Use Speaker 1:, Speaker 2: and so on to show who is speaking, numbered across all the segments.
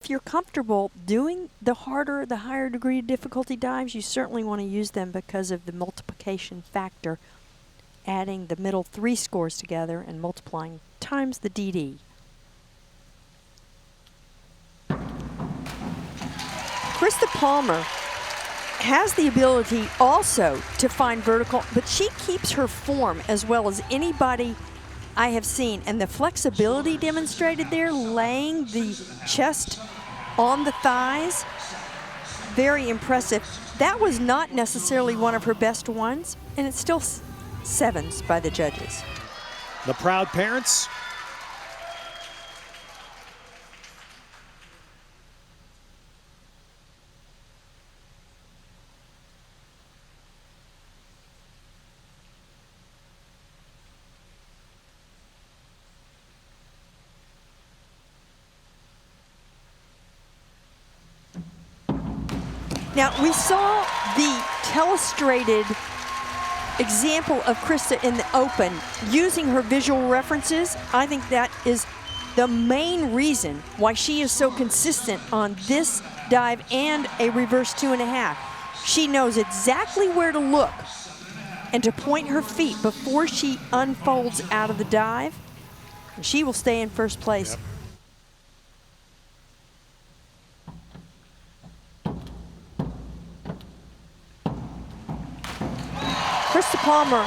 Speaker 1: if you're comfortable doing the harder, the higher degree of difficulty dives, you certainly want to use them because of the multiplication factor, adding the middle 3 scores together and multiplying times the DD. Krysta Palmer has the ability also to find vertical, but she keeps her form as well as anybody I have seen. And the flexibility demonstrated there, laying the chest on the thighs, very impressive. That was not necessarily one of her best ones, and it's still 7s by the judges.
Speaker 2: The proud parents.
Speaker 1: Now, we saw the telestrated example of Krysta in the open using her visual references. I think that is the main reason why she is so consistent on this dive and a reverse 2.5. She knows exactly where to look and to point her feet before she unfolds out of the dive. And she will stay in first place.
Speaker 2: Yep.
Speaker 1: Krysta Palmer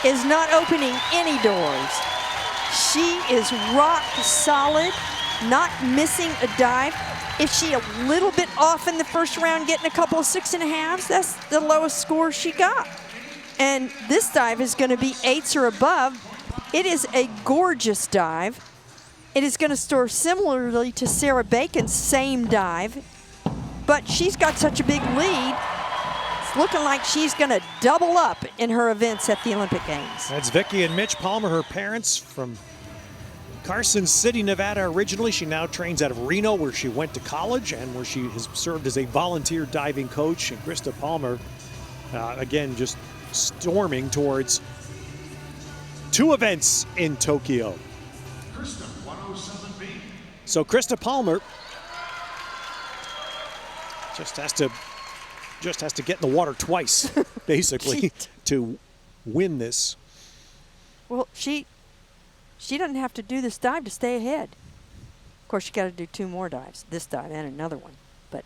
Speaker 1: is not opening any doors. She is rock solid, not missing a dive. If she a little bit off in the first round, getting a couple of 6.5s, that's the lowest score she got. And this dive is going to be 8s or above. It is a gorgeous dive. It is going to score similarly to Sarah Bacon's same dive, but she's got such a big lead. Looking like she's going to double up in her events at the Olympic Games.
Speaker 2: That's Vicki and Mitch Palmer, her parents from Carson City, Nevada originally. She now trains out of Reno, where she went to college and where she has served as a volunteer diving coach. And Krysta Palmer, again, just storming towards 2 events in Tokyo. So Krysta Palmer just has to get in the water twice, basically, to win this.
Speaker 1: Well, she doesn't have to do this dive to stay ahead. Of course, you got to do 2 more dives, this dive and another one. But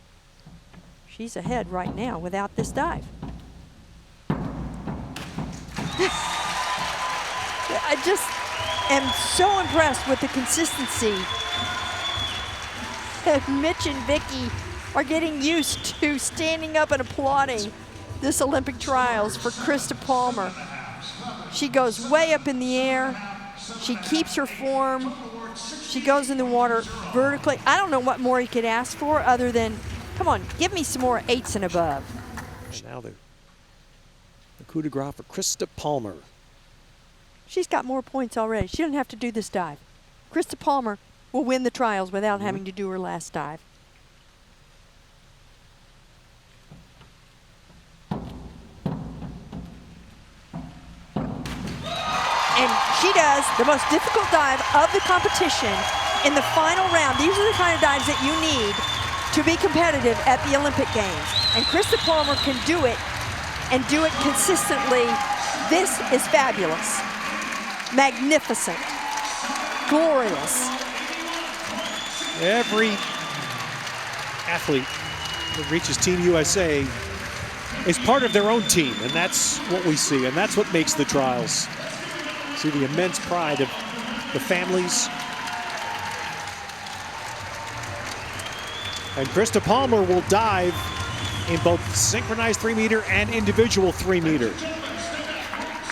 Speaker 1: she's ahead right now without this dive. I just am so impressed with the consistency. Mitch and Vicki are getting used to standing up and applauding this Olympic trials for Krysta Palmer. She goes way up in the air. She keeps her form. She goes in the water vertically. I don't know what more you could ask for other than, come on, give me some more 8s and above.
Speaker 2: And now the coup de grace for Krysta Palmer.
Speaker 1: She's got more points already. She doesn't have to do this dive. Krysta Palmer will win the trials without having to do her last dive. And she does the most difficult dive of the competition in the final round. These are the kind of dives that you need to be competitive at the Olympic Games. And Krysta Palmer can do it and do it consistently. This is fabulous, magnificent, glorious.
Speaker 2: Every athlete that reaches Team USA is part of their own team, and that's what we see, and that's what makes the trials. See the immense pride of the families. And Krysta Palmer will dive in both synchronized 3-meter and individual 3-meter.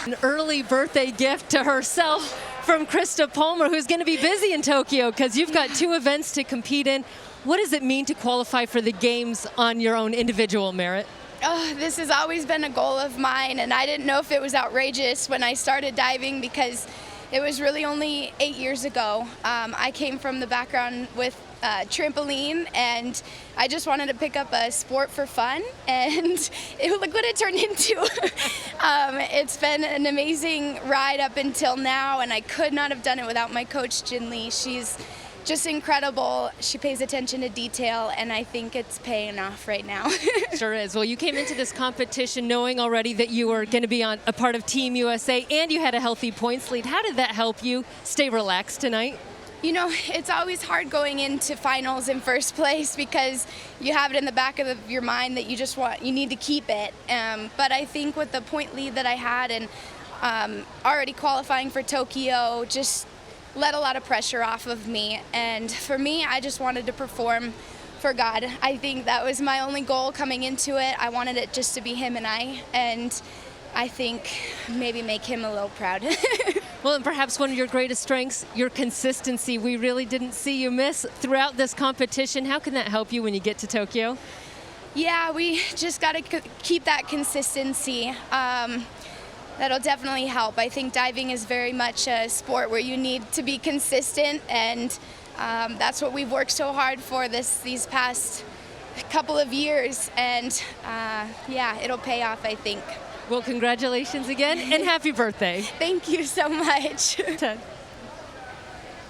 Speaker 3: An early birthday gift to herself from Krysta Palmer, who's going to be busy in Tokyo because you've got 2 events to compete in. What does it mean to qualify for the games on your own individual merit?
Speaker 4: This has always been a goal of mine, and I didn't know if it was outrageous when I started diving because it was really only 8 years ago. I came from the background with trampoline, and I just wanted to pick up a sport for fun, and look what it turned into. It's been an amazing ride up until now, and I could not have done it without my coach, Jin Lee. She's just incredible. She pays attention to detail, and I think it's paying off right now.
Speaker 3: Sure is. Well, you came into this competition knowing already that you were going to be on a part of Team USA, and you had a healthy points lead. How did that help you stay relaxed tonight?
Speaker 4: You know, it's always hard going into finals in first place because you have it in the back of your mind that you need to keep it. But I think with the point lead that I had and already qualifying for Tokyo, just let a lot of pressure off of me. And for me, I just wanted to perform for God. I think that was my only goal coming into it. I wanted it just to be him and I, and I think maybe make him a little proud.
Speaker 3: Well, and perhaps one of your greatest strengths, your consistency. We really didn't see you miss throughout this competition. How can that help you when you get to Tokyo?
Speaker 4: Yeah, we just got to keep that consistency. That'll definitely help. I think diving is very much a sport where you need to be consistent, and that's what we've worked so hard for these past couple of years, and yeah, it'll pay off, I think.
Speaker 3: Well, congratulations again, and happy birthday.
Speaker 4: Thank you so much.
Speaker 3: Ted.